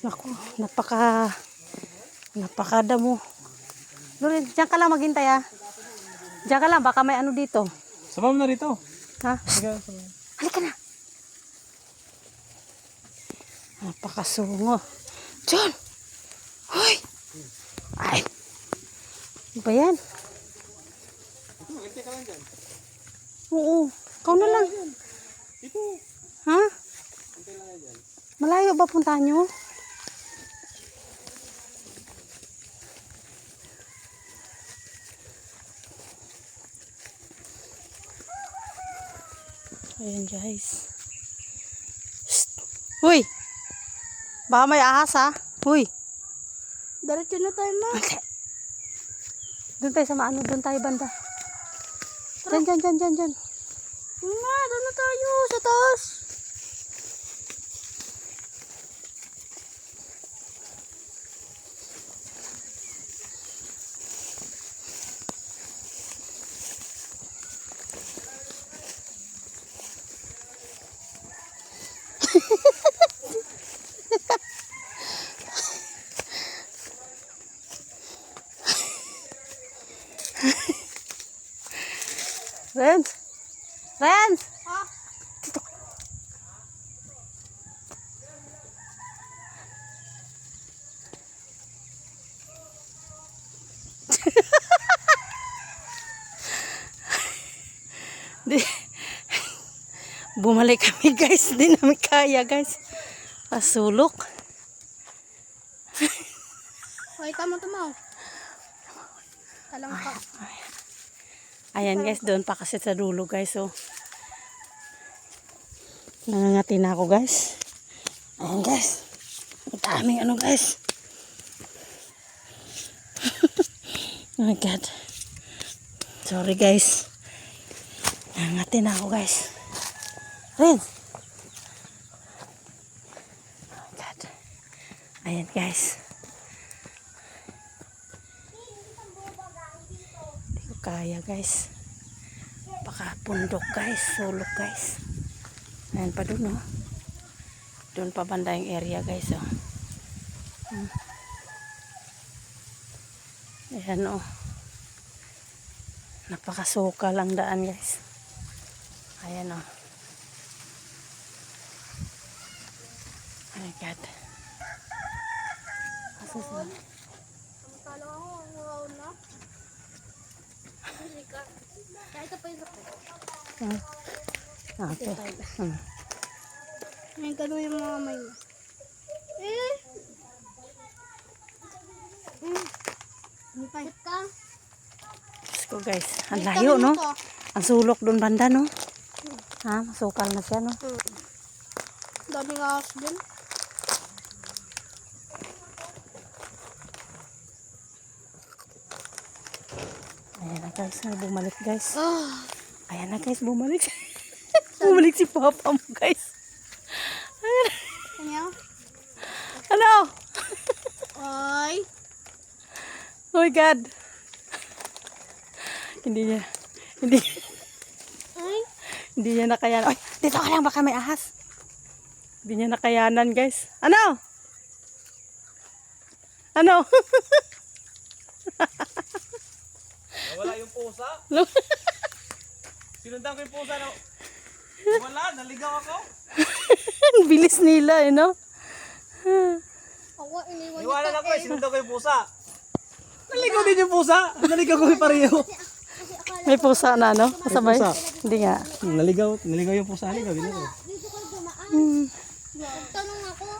Naku, napakadamo. Loren, diyan ka lang maghintay ha. Diyan ka lang, baka may ano dito. Sumama na rito. Ha? Sige, Halika na. Napakasungo. John! Hoy! Ay! Ano ba yan? hintay ka lang dyan. Oo. Ikaw na lang. Dito. Ha? Hintay lang dyan. Malayo ba punta nyo? Ayan guys. Shh. Huy! Baka may ahas ha? Huy! Diretso na tayo, ma. Doon tayo sa maano, doon tayo banda. Diyan. Ma, doon na tayo sa taas. Renz! Renz! Ah, Bumalik kami guys. Hindi namin kaya guys. Pasulok. hoy, tama. Talang ka. Ayan guys, doon pa kasi sa dulo guys. Oh. Nangangati na ako guys. Ayan guys. Ang daming ano guys. Oh my God. Sorry guys. Nangangati na ako guys. Ren. Oh my God. Ayan guys. Hindi ko kaya guys. Pakapundok guys. Sulok guys. Ayan pa doon oh. Doon pa banda yung area guys oh. Ayan oh. Napakasuka lang daan guys. Ayan oh. Oh my God. Asus na. Talo ako, wow na. Kahit pa yung sakit. Okay. May gano'n yung mga may. Pahit ka. Let's go guys. Ang layo no. Ang sulok doon banda no. Ha, masukal na siya no. Daming ahas din. Ayan na guys, bumalik guys. Ah, Ayan na guys, bumalik. Bumalik si Papa mo guys. Ayan. kanya. Ano? Ay. Oh my God. Hindi Ay. niya nakayanan. Ay, dito ka lang baka may ahas. Hindi niya nakayanan guys. Ano? Ano? Wala yung pusa. Sinundan ko yung pusa na. Wala, naligaw ako. Ang bilis nila eh no? Ako, iniwan niya Iwanan pa ako eh, sinundan ko yung pusa. Naligaw din yung pusa. Naligaw ko yung pareho. Kasi akala May pusa na no? Kasabay? pusa. Hindi nga. Naligaw yung pusa. Naligaw din ako. dito kayo dumaan. Tanong ako.